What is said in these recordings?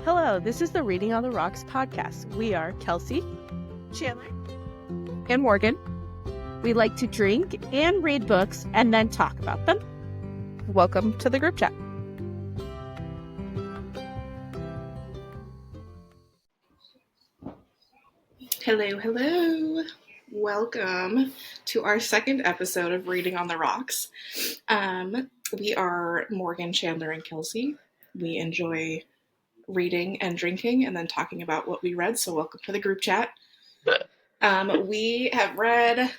Hello, this is the Reading on the Rocks podcast. We are Kelsey, Chandler, and Morgan. We like to drink and read books and then talk about them. Welcome to the group chat. Hello, hello. Welcome to our second episode of Reading on the Rocks. We are Morgan, Chandler, and Kelsey. We enjoy reading and drinking and then talking about what we read, so welcome to the group chat. We have read,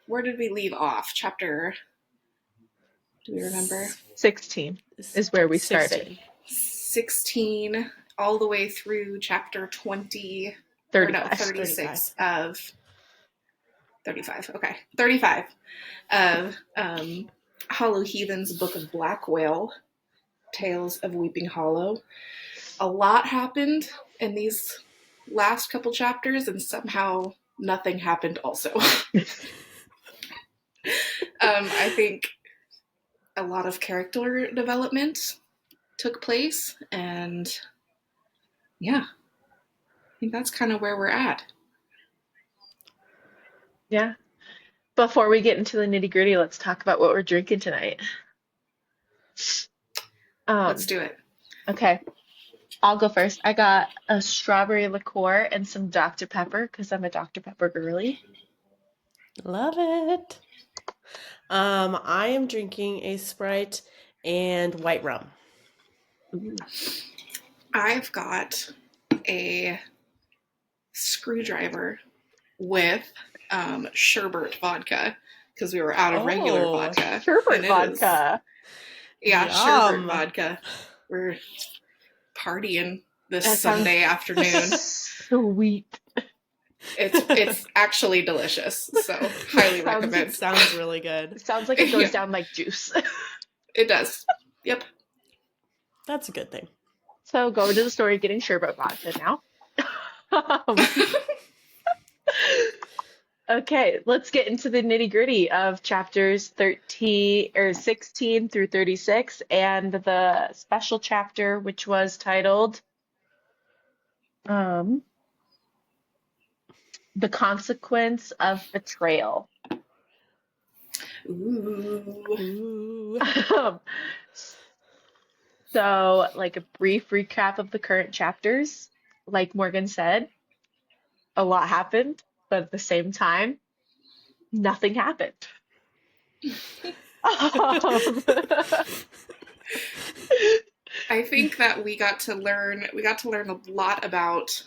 where did we leave off? Chapter, do we remember? 16 is where we started. 16, all the way through chapter 20, 36 of 35. Okay, 35 of Hollow Heathens, Book of Black Whale, Tales of Weeping Hollow. A lot happened in these last couple chapters, and somehow nothing happened also. I think a lot of character development took place, and yeah, I think that's kind of where we're at. Yeah. Before we get into the nitty-gritty, let's talk about what we're drinking tonight. Let's do it. Okay. I'll go first. I got a strawberry liqueur and some Dr. Pepper because I'm a Dr. Pepper girly. Love it. I am drinking a Sprite and white rum. Ooh. I've got a screwdriver with sherbet vodka because we were out of regular vodka. Sherbet vodka. Sherbet vodka. We're partying this Sunday afternoon. Sweet. It's actually delicious, so highly recommend. Sounds really good. It sounds like it goes down like juice. It does. Yep. That's a good thing. So going to the store getting sherbet vodka now. Okay, let's get into the nitty-gritty of chapters 16 through 36 and the special chapter which was titled The Consequence of Betrayal. Ooh. So, like a brief recap of the current chapters, like Morgan said, a lot happened. But at the same time, nothing happened. I think that we got to learn a lot about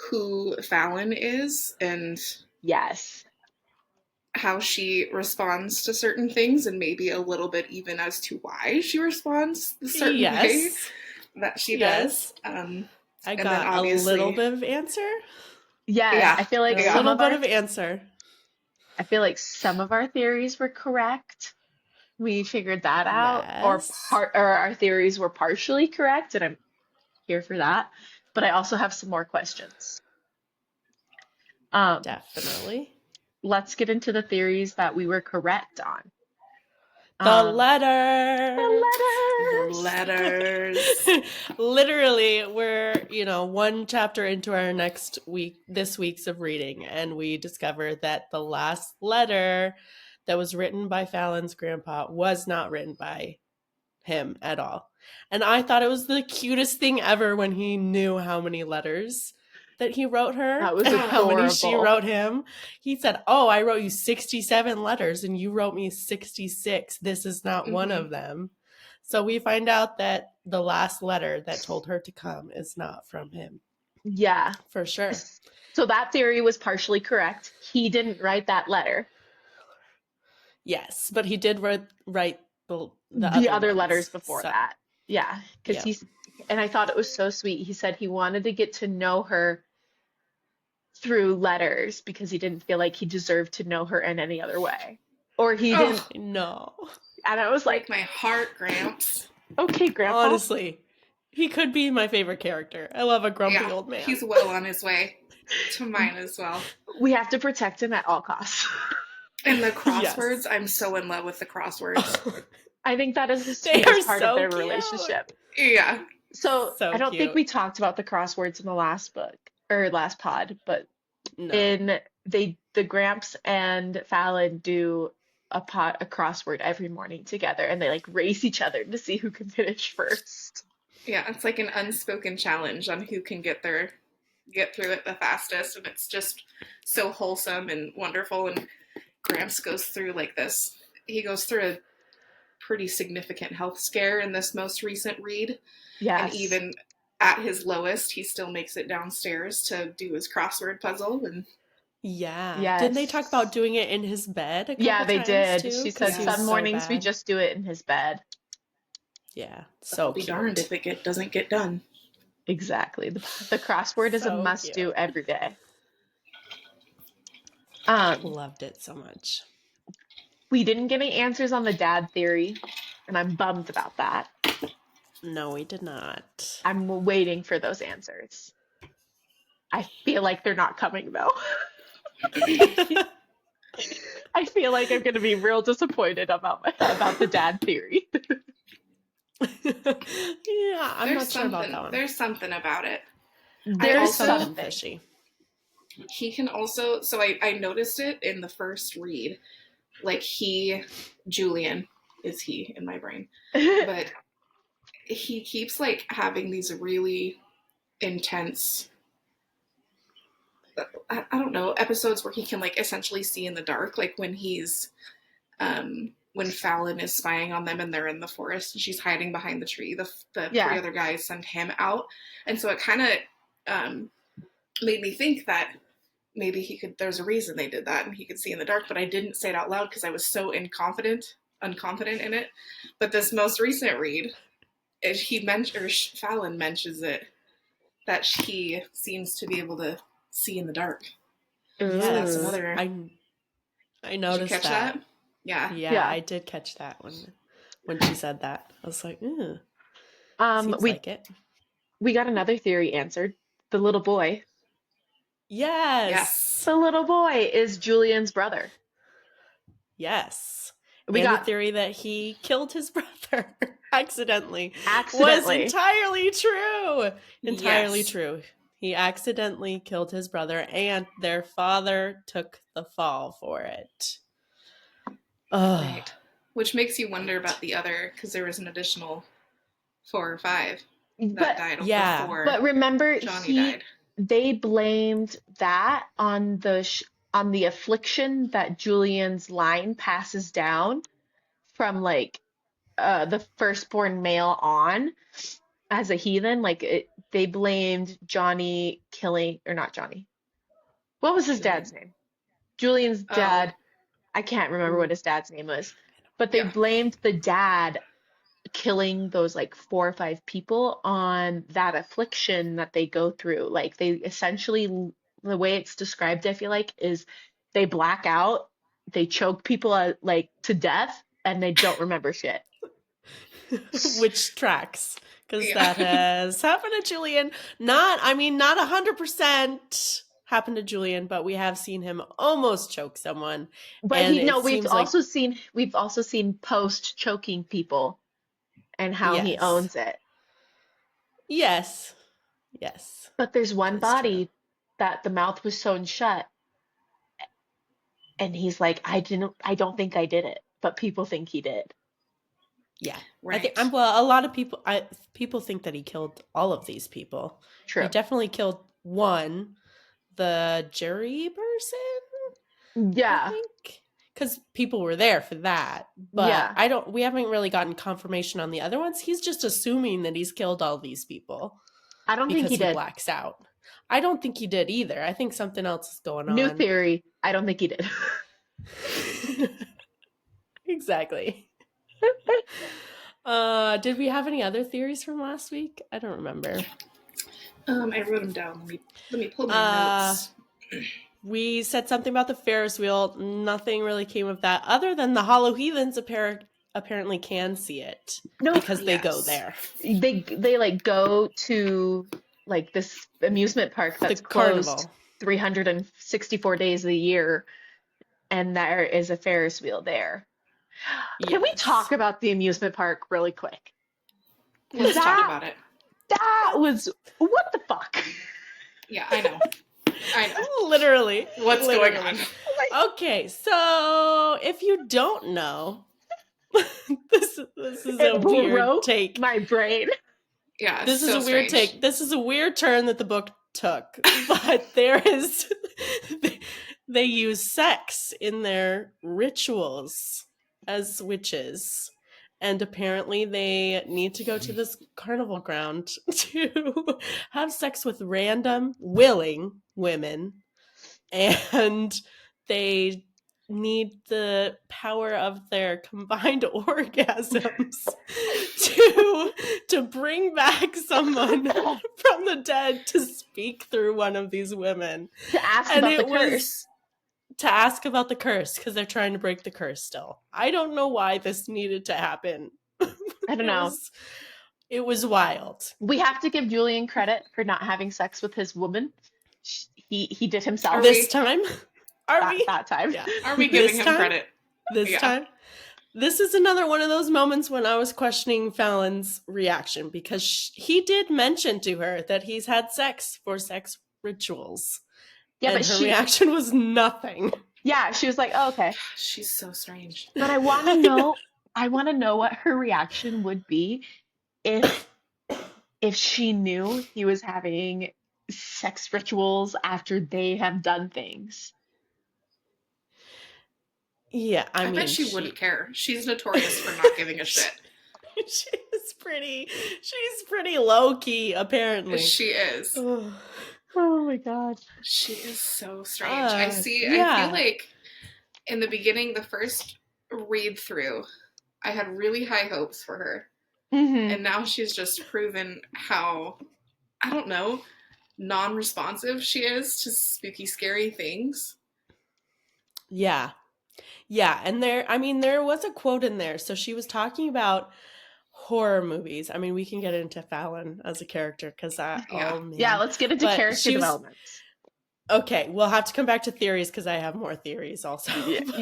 who Fallon is and Yes. how she responds to certain things, and maybe a little bit even as to why she responds the certain way that she does. I got a little bit of answer. Yeah, I feel like a little bit of answer. I feel like some of our theories were correct. We figured that out, or our theories were partially correct, and I'm here for that. But I also have some more questions. Definitely. Let's get into the theories that we were correct on. The letters. Literally, we're, one chapter into our this week's of reading, and we discovered that the last letter that was written by Fallon's grandpa was not written by him at all. And I thought it was the cutest thing ever when he knew how many letters that he wrote her. That was how many she wrote him. He said, "Oh, I wrote you 67 letters and you wrote me 66. This is not one of them." So we find out that the last letter that told her to come is not from him. Yeah. For sure. So that theory was partially correct. He didn't write that letter. Yes, but he did write the other letters before that. Yeah, because and I thought it was so sweet. He said he wanted to get to know her through letters because he didn't feel like he deserved to know her in any other way. Or he didn't. No. And I was like, my heart, Gramps. Okay, Grandpa. Honestly, he could be my favorite character. I love a grumpy old man. He's well on his way to mine as well. We have to protect him at all costs. And the crosswords, I'm so in love with the crosswords. I think that is the sweetest part of their relationship. Yeah. So So I don't think cute. we talked about the crosswords in the last book or last pod, but No. the Gramps and Fallon do a crossword every morning together, and they like race each other to see who can finish first. Yeah, it's like an unspoken challenge on who can get through it the fastest, and it's just so wholesome and wonderful. And Gramps goes through like this. He goes through a pretty significant health scare in this most recent read, and Yes. even at his lowest, he still makes it downstairs to do his crossword puzzle. And Yeah. Yes. Didn't they talk about doing it in his bed a couple Yeah, they times did. too? She 'Cause said he some was so mornings we bad. just do it in his bed. Yeah. I'll So be cute. darned if it doesn't get done. Exactly. The crossword is a So must do cute. every day. Loved it so much. We didn't get any answers on the dad theory, and I'm bummed about that. No, we did not. I'm waiting for those answers. I feel like they're not coming though. I feel like I'm going to be real disappointed about the dad theory. Yeah, I'm not sure about that one. There's something about it. There's something fishy. He can also, so I noticed it in the first read, like Julian is he in my brain, but he keeps like having these really intense, I don't know, episodes where he can like essentially see in the dark, like when when Fallon is spying on them and they're in the forest and she's hiding behind the tree, the three other guys send him out. And so it kind of made me think that maybe there's a reason they did that and he could see in the dark, but I didn't say it out loud because I was so unconfident in it. But this most recent read, Fallon mentions it, that he seems to be able to see in the dark. Yes. So that's another. I noticed Did you catch that? Yeah, I did catch that when she said that. I was like, seems like it. We got another theory answered. The little boy. Yes. The little boy is Julian's brother. Yes. We got the theory that he killed his brother accidentally. Was entirely true. Entirely true. He accidentally killed his brother, and their father took the fall for it. Right. Which makes you wonder about the other, because there was an additional 4 or 5 that died before. But remember, Johnny died. They blamed that on the affliction that Julian's line passes down from like the firstborn male on as a heathen. Like they blamed Johnny killing, or not Johnny. What was his dad's name? Julian's dad. I can't remember what his dad's name was, but they blamed the dad killing those like 4 or 5 people on that affliction that they go through. Like they essentially, the way it's described, I feel like, is they black out, they choke people like to death, and they don't remember shit. Which tracks, because that has happened to Julian. Not 100% happened to Julian, but we have seen him almost choke someone. But we've also seen post choking people and how he owns it. Yes. But there's one body that the mouth was sewn shut, and he's like, I don't think I did it, but people think he did. Yeah, right. A lot of people think that he killed all of these people. True. He definitely killed one, the jury person. Yeah. I think, because people were there for that. But we haven't really gotten confirmation on the other ones. He's just assuming that he's killed all these people. I don't think he did. Blacks out. I don't think he did either. I think something else is going on. New theory. I don't think he did. Exactly. Did we have any other theories from last week? I don't remember. I wrote them down. Let me pull my notes. We said something about the Ferris wheel. Nothing really came of that, other than the Hollow Heathens apparently can see it because they go there. They like go to like this amusement park that's closed 364 days of the year, and there is a Ferris wheel there. Can we talk about the amusement park really quick? Let's talk about it. That was, what the fuck? Yeah, I know. Literally. What's going on? Okay, so if you don't know, this is a weird take. My brain. Yeah, This is a weird take. This is a weird turn that the book took, but they use sex in their rituals as witches. And apparently they need to go to this carnival ground to have sex with random, willing women. And they need the power of their combined orgasms to bring back someone from the dead to speak through one of these women. To ask about the curse. To ask about the curse, because they're trying to break the curse still. I don't know why this needed to happen. I don't know. It was wild. We have to give Julian credit for not having sex with his woman. He did himself. This time? That time. Yeah. Are we giving him credit? This time? This is another one of those moments when I was questioning Fallon's reaction, because he did mention to her that he's had sex for sex rituals. Yeah, and her reaction was nothing. Yeah, she was like, oh, okay. She's so strange. But I want to know what her reaction would be if she knew he was having sex rituals after they have done things. Yeah, I mean, bet she wouldn't care. She's notorious for not giving a shit. She's pretty low key, apparently. She is. Oh my god. She is so strange. I feel like in the beginning, the first read through, I had really high hopes for her. Mm-hmm. And now she's just proven how, I don't know, non-responsive she is to spooky, scary things. Yeah. Yeah. And there was a quote in there. So she was talking about horror movies. I mean, we can get into Fallon as a character because let's get into character development. Okay, we'll have to come back to theories because I have more theories also.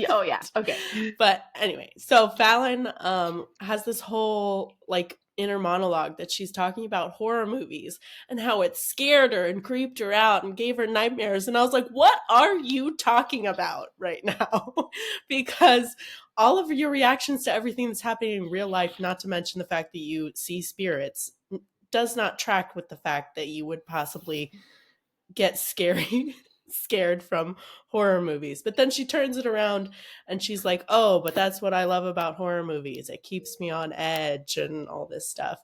Oh yeah, okay. But anyway, so Fallon has this whole inner monologue that she's talking about horror movies and how it scared her and creeped her out and gave her nightmares. And I was like, what are you talking about right now? Because all of your reactions to everything that's happening in real life, not to mention the fact that you see spirits, does not track with the fact that you would possibly get scared from horror movies. But then she turns it around and she's like, oh, but that's what I love about horror movies. It keeps me on edge and all this stuff.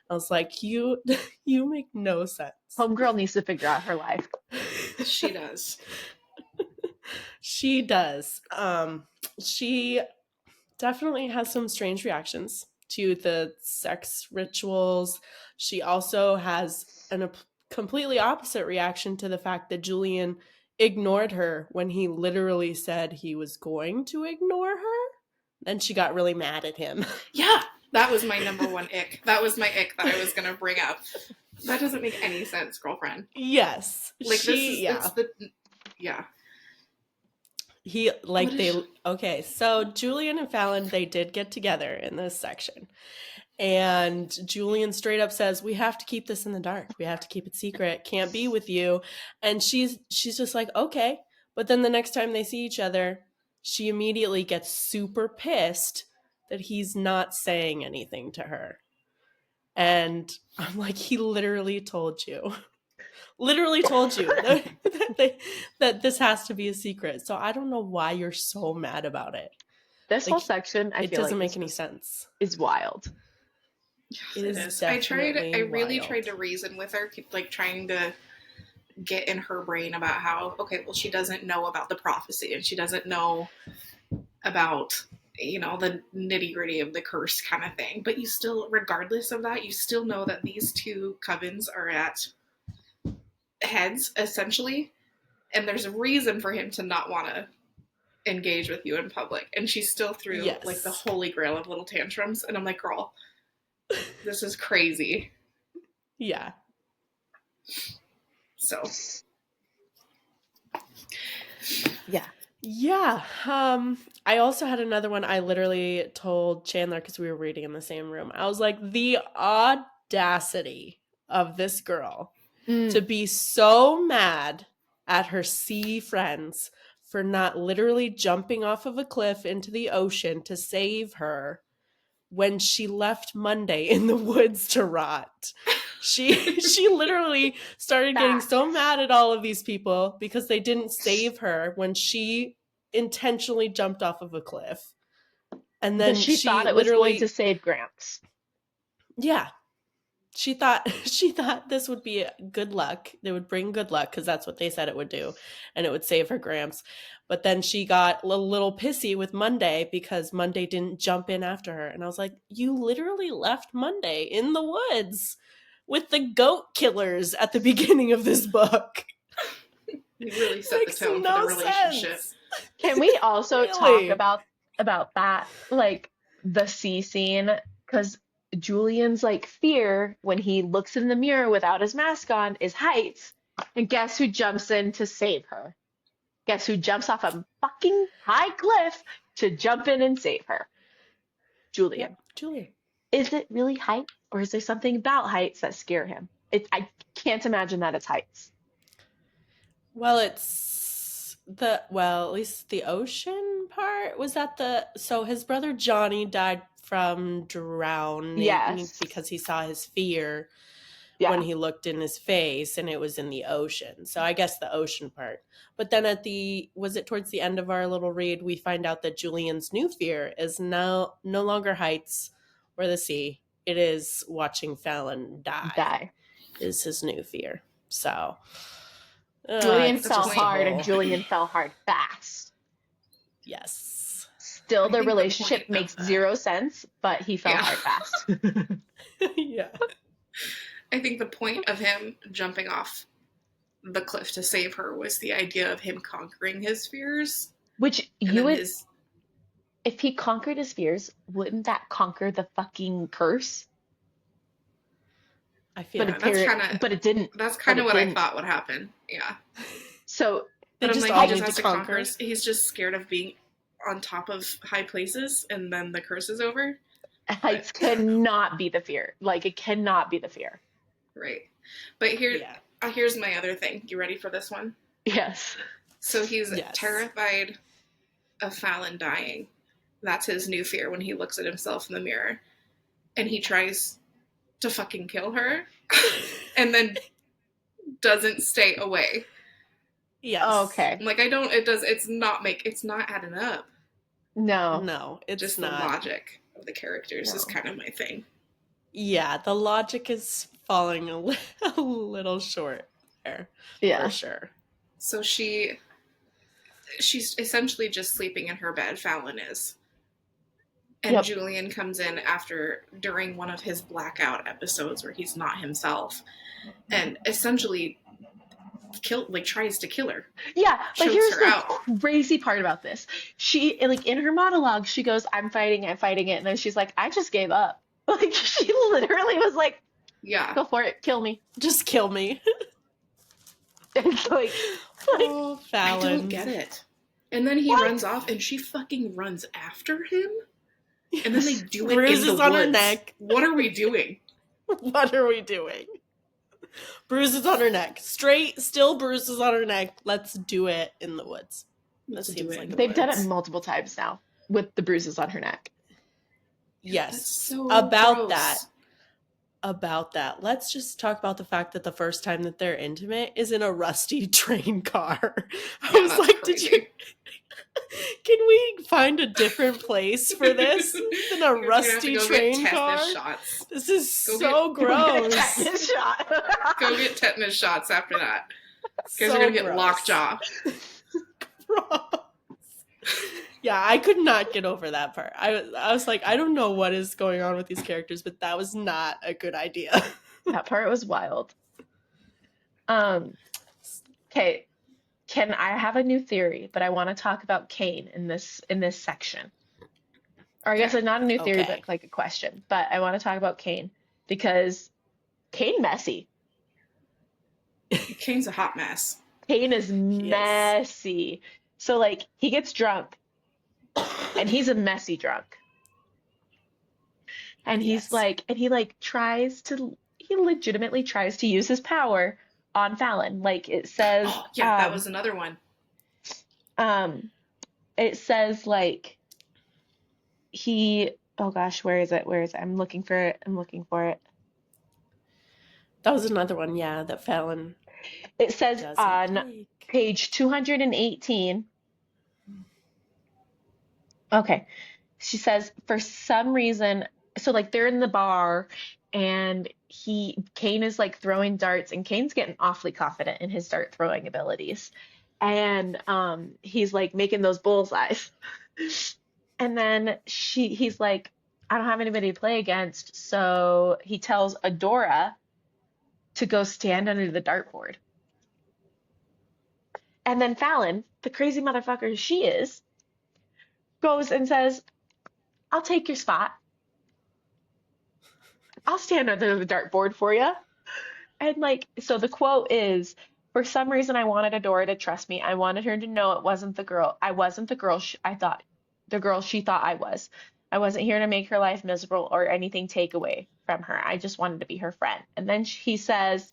I was like, you make no sense. Homegirl needs to figure out her life. She does. She definitely has some strange reactions to the sex rituals. She also has a completely opposite reaction to the fact that Julian ignored her when he literally said he was going to ignore her. And she got really mad at him. Yeah, that was my number one ick. That was my ick that I was going to bring up. That doesn't make any sense, girlfriend. Yes. So Julian and Fallon, they did get together in this section. And Julian straight up says, we have to keep this in the dark. We have to keep it secret. Can't be with you. And she's just like, okay. But then the next time they see each other, she immediately gets super pissed that he's not saying anything to her. And I'm like, he literally told you. that this has to be a secret. So I don't know why you're so mad about it. This whole section, I feel like it doesn't make any sense. Is wild. It is. I really tried to reason with her, trying to get in her brain about how, okay, well, she doesn't know about the prophecy and she doesn't know about, the nitty gritty of the curse kind of thing. But you still, regardless of that, you still know that these two covens are at heads, essentially. And there's a reason for him to not want to engage with you in public. And she still threw the holy grail of little tantrums. And I'm like, girl, this is crazy. Yeah. So. Yeah. Yeah. I also had another one. I literally told Chandler, because we were reading in the same room, I was like, the audacity of this girl to be so mad at her sea friends for not literally jumping off of a cliff into the ocean to save her when she left Monday in the woods to rot. She literally started getting so mad at all of these people because they didn't save her when she intentionally jumped off of a cliff. And then she thought it was going to save Gramps. Yeah. She thought this would be good luck. They would bring good luck because that's what they said it would do, and it would save her Gramps. But then she got a little pissy with Monday because Monday didn't jump in after her. And I was like, you literally left Monday in the woods with the goat killers at the beginning of this book. You really set the tone for the relationship. Sense. Can we also talk about that, like the sea scene? Because Julian's like fear when he looks in the mirror without his mask on is heights. And guess who jumps in to save her? Guess who jumps off a fucking high cliff to jump in and save her? Julian. Yep, Julian. Is it really heights, or is there something about heights that scare him? I can't imagine that it's heights. Well, it's at least the ocean part. Was that so his brother Johnny died from drowning because he saw his fear when he looked in his face, and it was in the ocean. So I guess the ocean part. But then was it towards the end of our little read, we find out that Julian's new fear is no longer heights or the sea. It is watching Fallon die. Is his new fear. So Julian fell hard, and Julian fell hard fast. Yes. Still, the relationship makes zero sense, but he fell hard fast. Yeah. I think the point of him jumping off the cliff to save her was the idea of him conquering his fears. Which if he conquered his fears, wouldn't that conquer the fucking curse? I feel but it didn't. That's kind of what I thought would happen. Yeah. So but I'm like, he just has to conquer. He's just scared of being on top of high places, and then the curse is over. Heights cannot be the fear. Like, it cannot be the fear. Right. But here's my other thing. You ready for this one? Yes. So he's terrified of Fallon dying. That's his new fear when he looks at himself in the mirror. And he tries to fucking kill her. And then doesn't stay away. Yes. Oh, okay. I'm like, it's not adding up. No, it's just not. The logic of the characters is kind of my thing. Yeah, the logic is falling a little short there. Yeah. For sure. So she's essentially just sleeping in her bed, Fallon is. And Julian comes in during one of his blackout episodes where he's not himself, and essentially tries to kill her. Yeah, but here's the crazy part about this. She, in her monologue, she goes, I'm fighting it, and then she's like, I just gave up. Like, she literally was like, go for it, kill me. Just kill me. It's like oh, Fallon. I don't get it. And then he runs off, and she fucking runs after him. And then they do it bruises in the on woods. Her neck. What are we doing? What are we doing? Bruises on her neck. Still bruises on her neck. Let's do it in the woods. They've done it multiple times now with the bruises on her neck. Yes. So about gross. that. Let's just talk about the fact that the first time that they're intimate is in a rusty train car. I was like, crazy. Can we find a different place for this than a rusty train car? Shots. This is so gross. Go get tetanus shots after that. You guys are going to get lockjaw. Gross. Yeah, I could not get over that part. I was like, I don't know what is going on with these characters, but that was not a good idea. That part was wild. Okay. I have a new theory, but I want to talk about Kane in this section. Or I guess it's not a new theory, but like a question. But I want to talk about Kane because Kane messy. Kane's a hot mess. Kane is messy. So like he gets drunk and he's a messy drunk. And he's like, and he like tries to, he legitimately tries to use his power on Fallon. Like it says, Oh, yeah, that was another one. It says like oh gosh, where is it? I'm looking for it. That was another one, yeah, that Fallon It says doesn't on take. page 218. Okay. She says, for some reason, so like they're in the bar and Kane is like throwing darts and Kane's getting awfully confident in his dart throwing abilities. And he's like making those bullseyes. And then he's like, I don't have anybody to play against. So he tells Adora to go stand under the dartboard. And then Fallon, the crazy motherfucker she is, goes and says, I'll take your spot. I'll stand under the dartboard for you. And like, so the quote is, for some reason, I wanted Adora to trust me. I wanted her to know it wasn't the girl. I wasn't the girl I thought, the girl she thought I was. I wasn't here to make her life miserable or anything take away from her. I just wanted to be her friend. And then he says,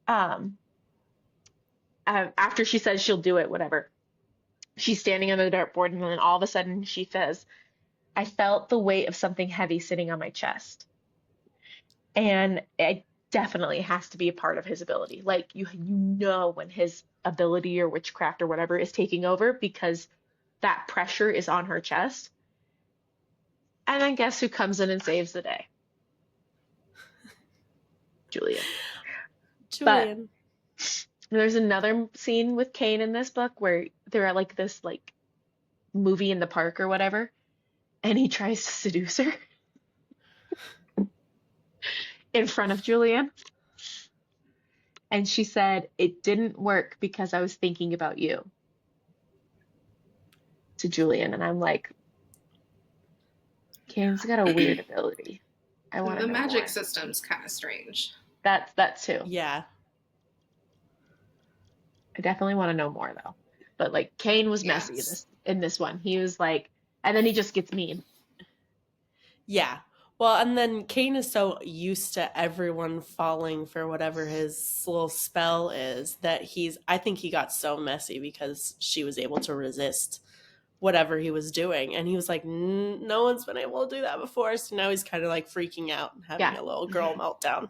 after she says she'll do it, whatever, she's standing on the dartboard, and then all of a sudden she says, I felt the weight of something heavy sitting on my chest. And it definitely has to be a part of his ability. Like you know when his ability or witchcraft or whatever is taking over because that pressure is on her chest. And then guess who comes in and saves the day? Julian. But there's another scene with Kane in this book where they're at like this like movie in the park or whatever, and he tries to seduce her in front of Julian. And she said, it didn't work because I was thinking about you to Julian. And I'm like, Kane's got a weird ability. I want to know the magic more. system's kind of strange. That too. Yeah. I definitely want to know more though. But like Kane was messy in this one. He was like, and then he just gets mean. Yeah. Well, and then Kane is so used to everyone falling for whatever his little spell is that I think he got so messy because she was able to resist whatever he was doing. And he was like, no one's been able to do that before. So now he's kind of like freaking out and having a little girl meltdown.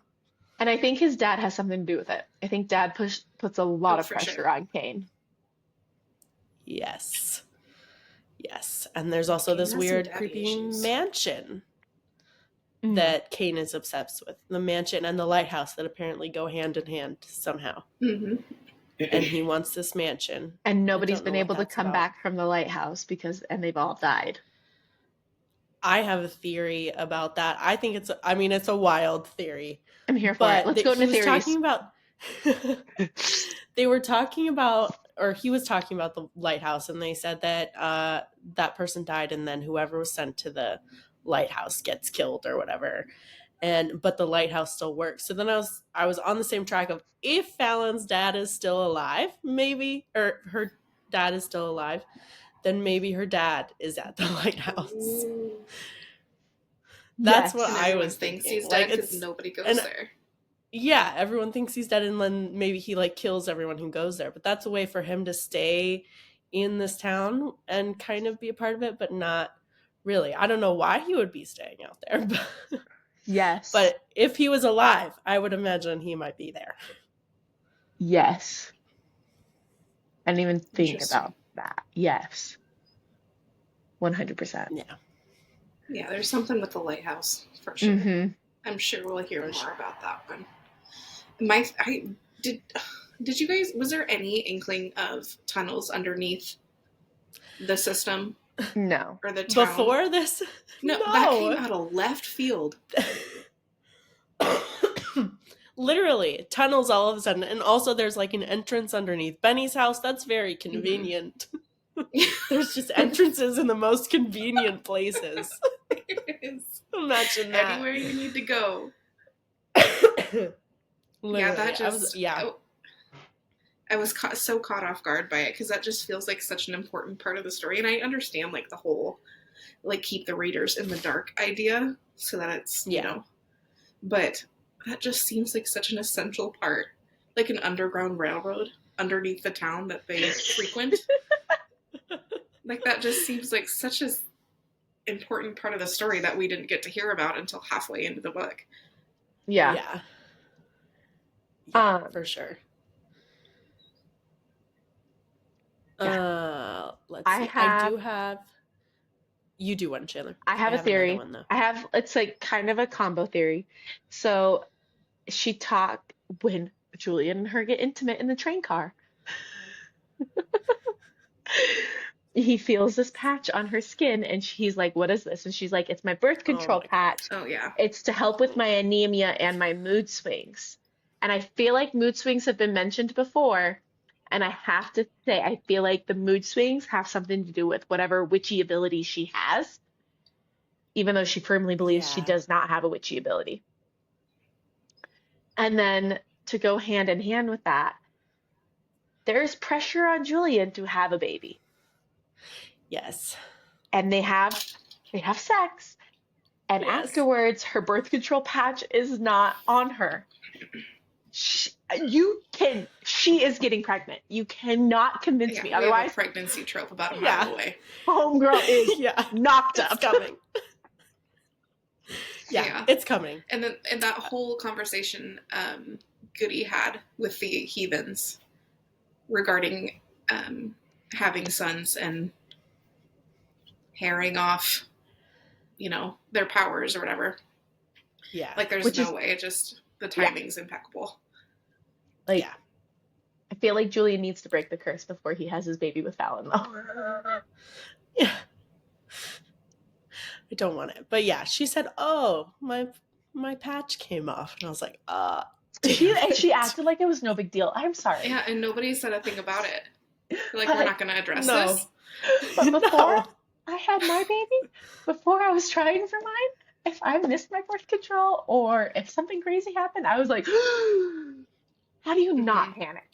And I think his dad has something to do with it. I think dad puts a lot of pressure on Kane. Yes. Yes. And there's also this weird, creepy mansion that Kane is obsessed with. The mansion and the lighthouse that apparently go hand in hand somehow. Mm-hmm. And he wants this mansion. And nobody's been able to come back from the lighthouse and they've all died. I have a theory about that. I think it's a wild theory. I'm here for it. Let's go into theories. They were talking about, or he was talking about the lighthouse, and they said that that person died, and then whoever was sent to the lighthouse gets killed or whatever. But the lighthouse still works. So then I was on the same track of, if Fallon's dad is still alive, maybe, or her dad is still alive, then maybe her dad is at the lighthouse. That's what I was thinking. Thinks he's dead because nobody goes there. Yeah, everyone thinks he's dead, and then maybe he like kills everyone who goes there. But that's a way for him to stay in this town and kind of be a part of it, but not really. I don't know why he would be staying out there. But yes. But if he was alive, I would imagine he might be there. Yes. I didn't even think about that. Yes. 100%. Yeah. Yeah, there's something with the lighthouse for sure. Mm-hmm. I'm sure we'll hear more about that one. Did you guys, was there any inkling of tunnels underneath the system? No. Or the town? Before this? No, that came out of left field. Literally, tunnels all of a sudden. And also there's like an entrance underneath Benny's house. That's very convenient. Mm-hmm. There's just entrances in the most convenient places. It is. Imagine that. Anywhere you need to go. Yeah, that just... I was so caught off guard by it because that just feels like such an important part of the story. And I understand like the whole, like, keep the readers in the dark idea so that it's, you know, but that just seems like such an essential part, like an underground railroad underneath the town that they frequent. Like, that just seems like such an important part of the story that we didn't get to hear about until halfway into the book. Yeah. For sure. Yeah. Let's see. I do have. You do one, Chandler. I have a another theory. one, though. It's like kind of a combo theory. So she talked when Julian and her get intimate in the train car. He feels this patch on her skin and he's like, what is this? And she's like, it's my birth control patch. Oh, yeah. It's to help with my anemia and my mood swings. And I feel like mood swings have been mentioned before. And I have to say, I feel like the mood swings have something to do with whatever witchy ability she has, even though she firmly believes she does not have a witchy ability. And then to go hand in hand with that, there's pressure on Julian to have a baby. Yes. And they have sex. And afterwards, her birth control patch is not on her. She is getting pregnant. You cannot convince me otherwise. We have a pregnancy trope about a mile away. Homegirl is knocked up. It's coming. It's coming. And then in that whole conversation Goody had with the heathens regarding having sons and herring off, their powers or whatever. Yeah. Like, there's no way. Just the timing's impeccable. I feel like Julian needs to break the curse before he has his baby with Fallon, though. Yeah. I don't want it. But yeah, she said, oh, my patch came off. And I was like, she acted like it was no big deal. I'm sorry. Yeah, and nobody said a thing about it. Like, we're not going to address this. But before I had my baby, before I was trying for mine, if I missed my birth control or if something crazy happened, I was like, how do you not panic?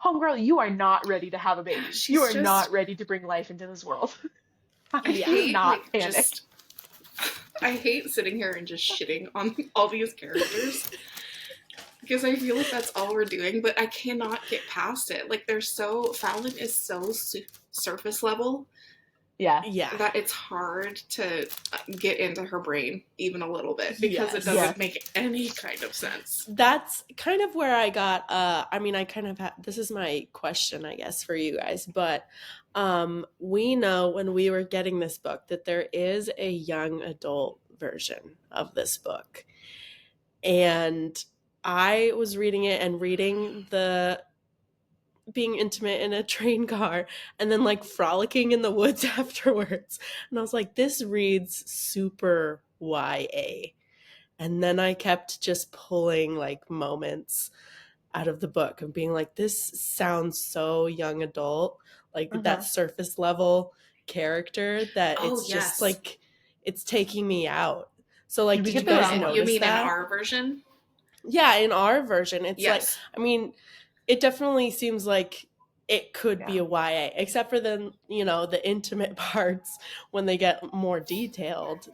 Homegirl, you are not ready to have a baby. You are not ready to bring life into this world. How do you not panic? I hate sitting here and just shitting on all these characters. Because I feel like that's all we're doing, but I cannot get past it. Like, Fallon is so surface level. Yeah. That it's hard to get into her brain even a little bit because it doesn't make any kind of sense. That's kind of where I got, I kind of this is my question, I guess, for you guys, but we know when we were getting this book that there is a young adult version of this book. And I was reading it and reading the being intimate in a train car and then like frolicking in the woods afterwards. And I was like, this reads super YA. And then I kept just pulling like moments out of the book and being like, this sounds so young adult, like that surface level character that it's just like, it's taking me out. So like, did you guys notice You mean that? in our version? Yeah, in our version, it's like, it definitely seems like it could be a YA, except for the intimate parts when they get more detailed.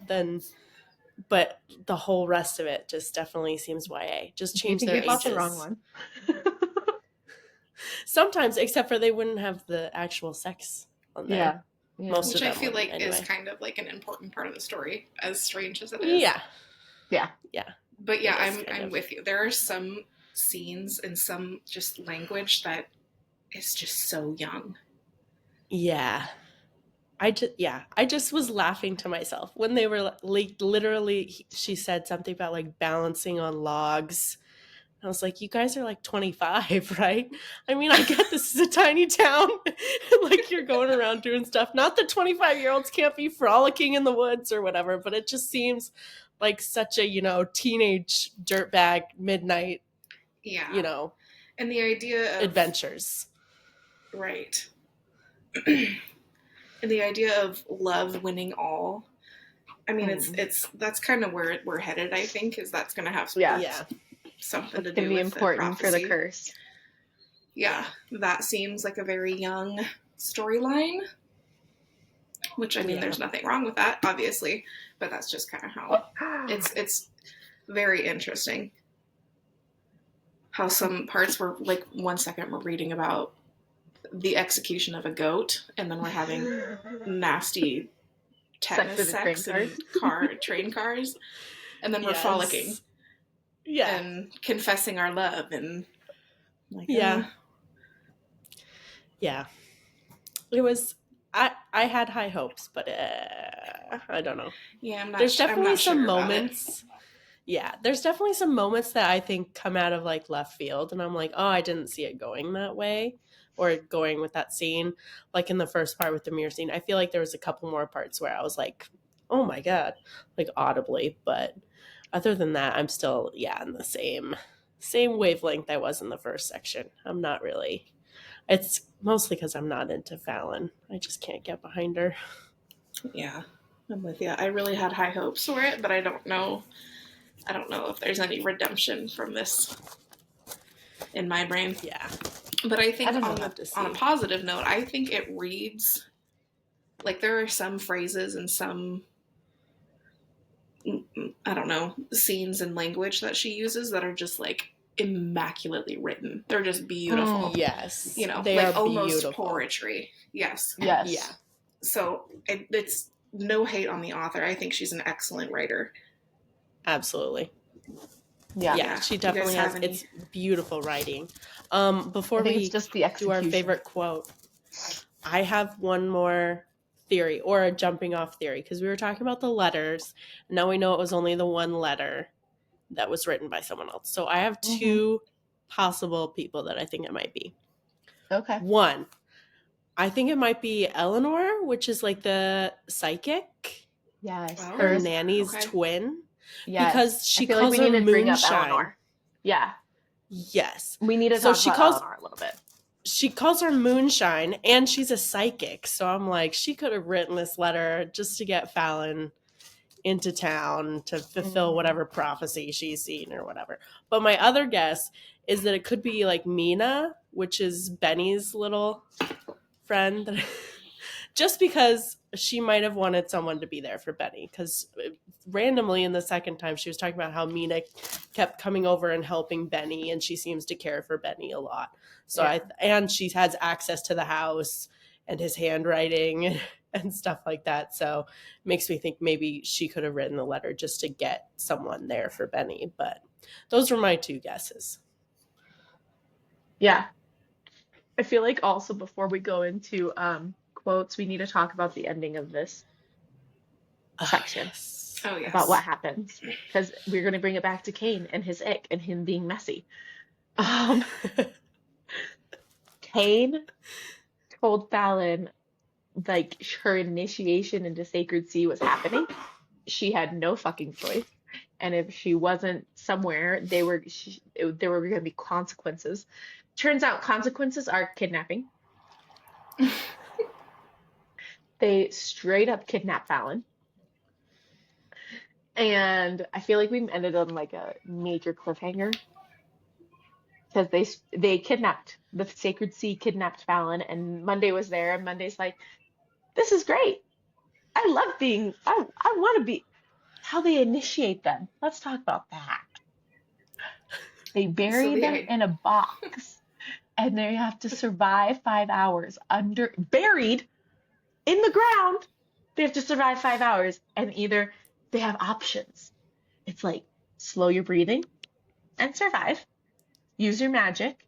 But the whole rest of it just definitely seems YA. Just change their ages. The wrong one. Sometimes, except for they wouldn't have the actual sex on there. Yeah. Most Which of I them feel like anyway. is kind of like an important part of the story, as strange as it is. Yeah. But yeah, I'm with you. There are some scenes and some just language that is just so young. Yeah. I just was laughing to myself when they were like, literally, she said something about like balancing on logs. I was like, you guys are like 25, right? I mean, I get this is a tiny town. Like, you're going around doing stuff. Not that 25-year-olds can't be frolicking in the woods or whatever, but it just seems like such a, teenage dirtbag midnight, and the idea of adventures. Right. And the idea of love winning all. I mean, it's that's kind of where we're headed, I think, is that's going to have something to do with be important the for the curse. Yeah, that seems like a very young storyline, which I mean, there's nothing wrong with that, obviously, but that's just kind of how it's very interesting. How some parts were like 1 second we're reading about the execution of a goat, and then we're having nasty tetanus sex in train cars, and then we're frolicking and confessing our love and like yeah. It was. I had high hopes, but I don't know. Yeah, there's definitely some sure moments. Yeah, there's definitely some moments that I think come out of like left field, and I'm like, oh, I didn't see it going that way, or going with that scene. Like in the first part with the mirror scene, I feel like there was a couple more parts where I was like, oh my god, like audibly. But other than that, I'm still in the same wavelength I was in the first section. I'm not really. It's mostly because I'm not into Fallon. I just can't get behind her. Yeah, I'm with you. I really had high hopes for it, but I don't know if there's any redemption from this in my brain. Yeah. But I think on a positive note, I think it reads like there are some phrases and some, I don't know, scenes and language that she uses that are just like immaculately written. They're just beautiful. Yes. You know, they like are almost beautiful. poetry. Yes. Yes. Yeah. So it's no hate on the author. I think she's an excellent writer. Absolutely. Yeah. She definitely has. It's beautiful writing. Before we just the do our favorite quote, I have one more theory, or a jumping off theory, because we were talking about the letters, and now we know it was only the one letter that was written by someone else. So I have two possible people that I think it might be. Okay. One, I think it might be Eleanor, which is like the psychic. Yes. Her nanny's twin. Yes. Because she calls like we her need to bring up Eleanor. Yeah. Yes. We need to talk about Eleanor a little bit. She calls her Moonshine, and she's a psychic. So I'm like, she could have written this letter just to get Fallon into town to fulfill whatever prophecy she's seen or whatever. But my other guess is that it could be like Mina, which is Benny's little friend. Just because she might have wanted someone to be there for Benny. Because randomly in the second time, she was talking about how Mina kept coming over and helping Benny, and she seems to care for Benny a lot. So and she has access to the house and his handwriting and stuff like that. So it makes me think maybe she could have written the letter just to get someone there for Benny. But those were my two guesses. Yeah. I feel like also before we go into quotes, we need to talk about the ending of this section. Oh, yes. About what happens. Because we're going to bring it back to Cain and his ick and him being messy. Cain told Fallon like her initiation into Sacred Sea was happening. She had no fucking choice, and if she wasn't somewhere, there were going to be consequences. Turns out consequences are kidnapping. They straight up kidnap Fallon, and I feel like we ended on like a major cliffhanger. Because they kidnapped, the Sacred Sea kidnapped Fallon, and Monday was there, and Monday's like, this is great. I love being, I want to be, how they initiate them. Let's talk about that. They bury them in a box, and they have to survive 5 hours buried in the ground. They have to survive 5 hours, and either they have options. It's like, slow your breathing and survive. Use your magic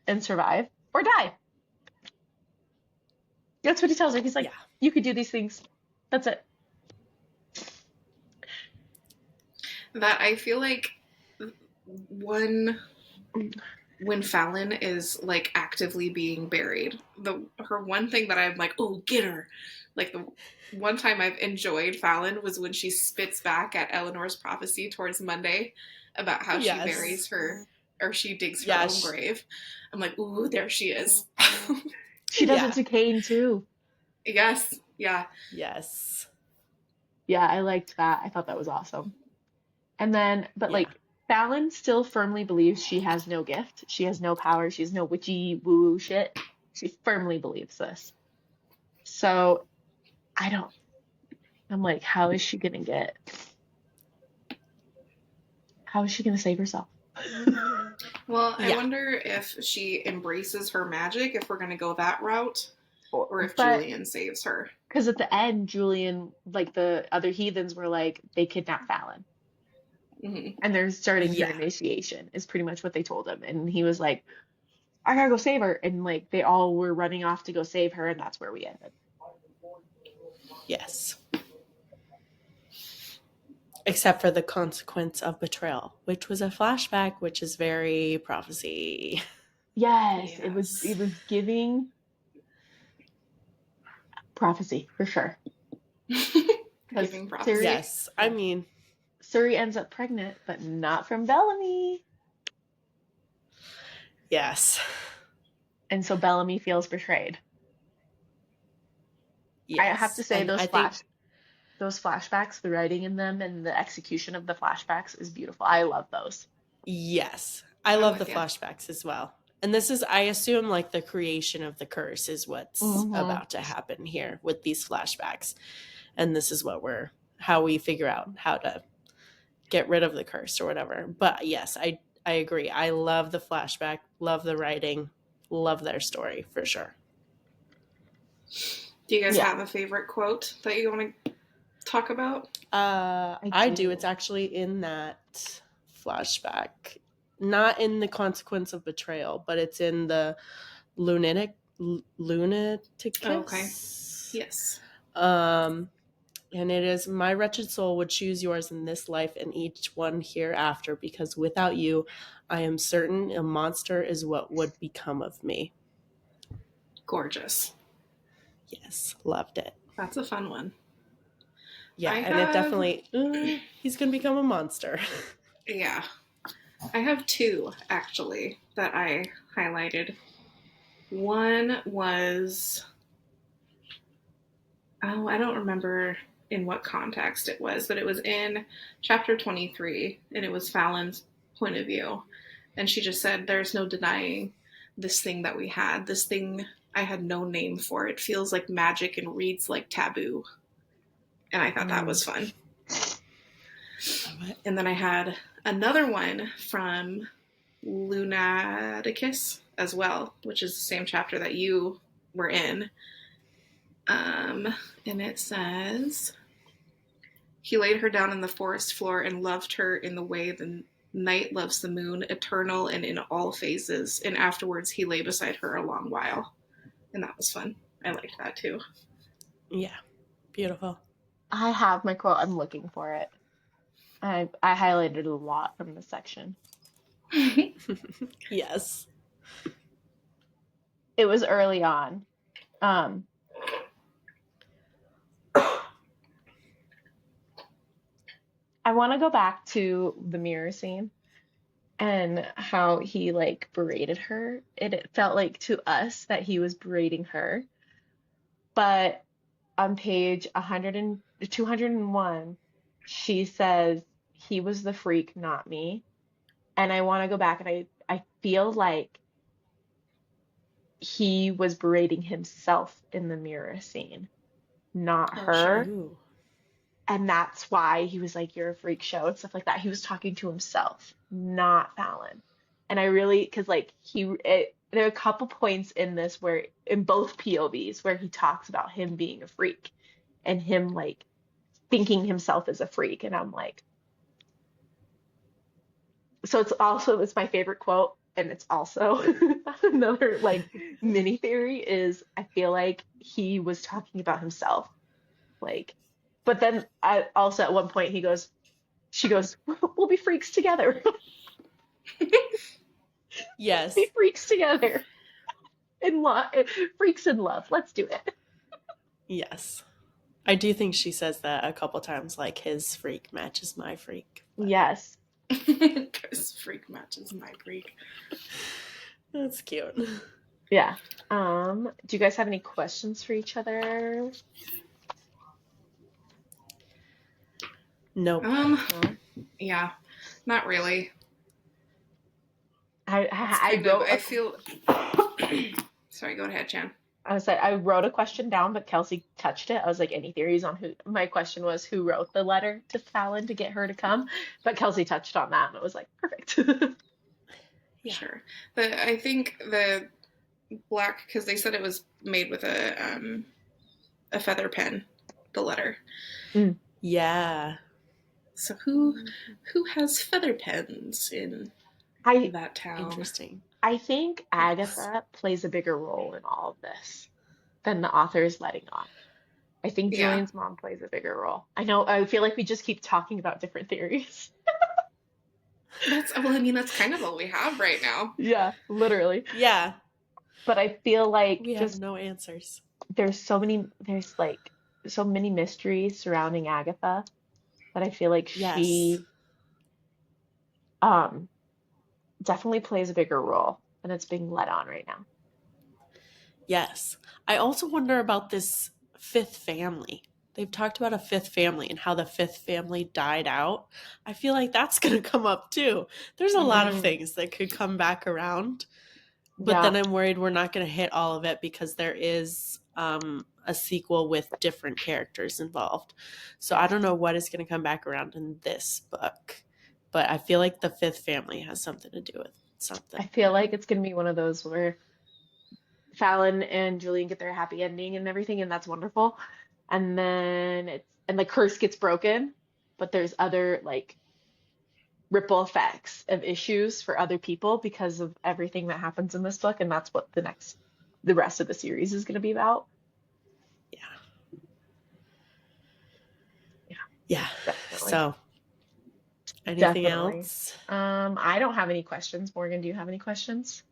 and survive, or die. That's what he tells her. He's like, you could do these things. That's it. That I feel like when Fallon is like actively being buried, her one thing that I'm like, oh, get her. Like the one time I've enjoyed Fallon was when she spits back at Eleanor's prophecy towards Monday about how she buries her, or she digs her own grave. I'm like, ooh, there she is. She does it to Cain too. Yes. Yeah. Yes. Yeah, I liked that. I thought that was awesome. And then, but like, Fallon still firmly believes she has no gift. She has no power. She has no witchy woo shit. She firmly believes this. So, I'm like, how is she gonna get How is she going to save herself? Well, I wonder if she embraces her magic, if we're going to go that route, or if Julian saves her. Because at the end, Julian, like the other heathens were like, they kidnapped Fallon. Mm-hmm. And they're starting her initiation, is pretty much what they told him. And he was like, I gotta go save her. And like they all were running off to go save her, and that's where we ended. Yes. Except for the consequence of betrayal, which was a flashback, which is very prophecy. Yes. It was giving prophecy for sure. Giving prophecy. Yes. I mean, Suri ends up pregnant, but not from Bellamy. Yes. And so Bellamy feels betrayed. Yes. I have to say those flashbacks, the writing in them and the execution of the flashbacks is beautiful. I love those. Yes. I love the flashbacks as well. And this is, I assume, like the creation of the curse is what's about to happen here with these flashbacks. And this is how we figure out how to get rid of the curse or whatever. But yes, I agree. I love the flashback, love the writing, love their story for sure. Do you guys have a favorite quote that you want to talk about? I do. It's actually in that flashback. Not in the consequence of betrayal, but it's in the lunatic. Okay. Yes. And it is, my wretched soul would choose yours in this life and each one hereafter, because without you, I am certain a monster is what would become of me. Gorgeous. Yes, loved it. That's a fun one. Yeah, it definitely, he's going to become a monster. Yeah. I have two, actually, that I highlighted. One was, I don't remember in what context it was, but it was in chapter 23, and it was Fallon's point of view. And she just said, there's no denying this thing that we had. This thing, I had no name for. It feels like magic and reads like taboo. And I thought that was fun. And then I had another one from Lunaticus as well, which is the same chapter that you were in. And it says, he laid her down on the forest floor and loved her in the way the night loves the moon, eternal and in all phases. And afterwards he lay beside her a long while. And that was fun. I liked that too. Yeah. Beautiful. I have my quote. I'm looking for it. I highlighted a lot from this section. Yes. It was early on. I want to go back to the mirror scene and how he like berated her. It felt like to us that he was berating her. But on page 201, she says, he was the freak, not me. And I want to go back and I feel like he was berating himself in the mirror scene, not her. Ooh. And that's why he was like, you're a freak show and stuff like that. He was talking to himself, not Fallon. And I really, because like there are a couple points in this where, in both POVs, where he talks about him being a freak and him like thinking himself as a freak. And I'm like, so it's my favorite quote. And it's also another like mini theory is I feel like he was talking about himself. Like, but then I also at one point she goes, we'll be freaks together. Yes. Be freaks together. Freaks in love. Let's do it. Yes. I do think she says that a couple times, like his freak matches my freak. But... Yes. His freak matches my freak. That's cute. Yeah. Do you guys have any questions for each other? Nope. Yeah, not really. I feel. Sorry, go ahead, Chan. I wrote a question down, but Kelsey touched it. I was like, any theories on who? My question was who wrote the letter to Fallon to get her to come, but Kelsey touched on that, and it was like perfect. Yeah. Sure, but I think the black, because they said it was made with a feather pen, the letter. Yeah. So who has feather pens in that town? Interesting. I think Agatha plays a bigger role in all of this than the author is letting on. I think Julian's mom plays a bigger role. I feel like we just keep talking about different theories. That's kind of all we have right now. Yeah, literally. Yeah. But I feel like we have no answers. There's so many mysteries surrounding Agatha that I feel like she definitely plays a bigger role and it's being let on right now. Yes. I also wonder about this fifth family. They've talked about a fifth family and how the fifth family died out. I feel like that's going to come up too. There's a lot of things that could come back around. But then I'm worried we're not going to hit all of it because there is a sequel with different characters involved. So I don't know what is going to come back around in this book. But I feel like the fifth family has something to do with something. I feel like it's going to be one of those where Fallon and Julian get their happy ending and everything, and that's wonderful. And then the curse gets broken, but there's other like ripple effects of issues for other people because of everything that happens in this book, and that's what the rest of the series is going to be about. Yeah. Definitely. So anything else? I don't have any questions. Morgan, do you have any questions?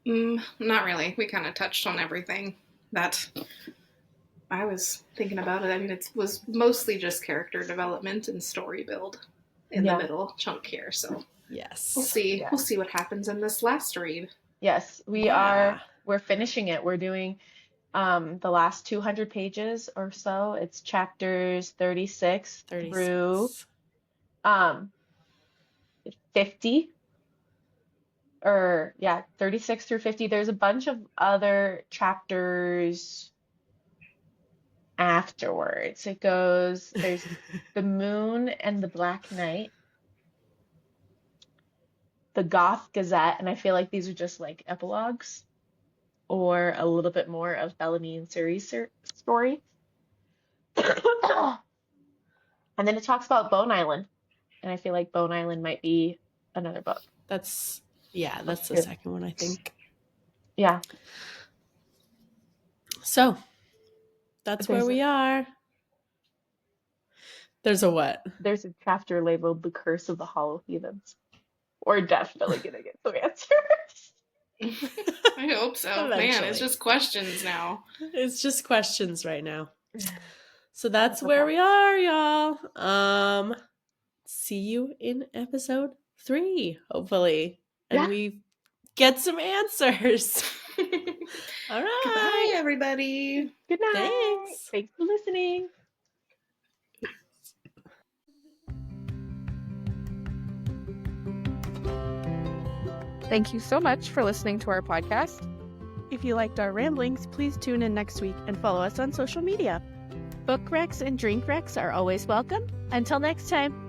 Not really. We kind of touched on everything that I was thinking about it. I mean, it was mostly just character development and story build in the middle chunk here. So yes, we'll see. Yeah. We'll see what happens in this last read. Yes, we're finishing it. We're doing the last 200 pages or so. It's chapters 36 through 50. 36 through 50. There's a bunch of other chapters afterwards. There's the Moon and the Black Knight, the Goth Gazette, and I feel like these are just like epilogues or a little bit more of Bellamy and Suri's story. And then it talks about Bone Island, and I feel like Bone Island might be another book. That's the second one, I think. Yeah. So that's where we are. There's a what? There's a chapter labeled The Curse of the Hollow Heathens. We're definitely going to get some answers. I hope so. Eventually. Man, it's just questions now. It's just questions right now. So that's where we are, y'all. See you in episode 3, hopefully. And we get some answers. All right. Goodbye, everybody. Good night. Thanks for listening. Thank you so much for listening to our podcast. If you liked our ramblings, please tune in next week and follow us on social media. Book recs and drink recs are always welcome. Until next time.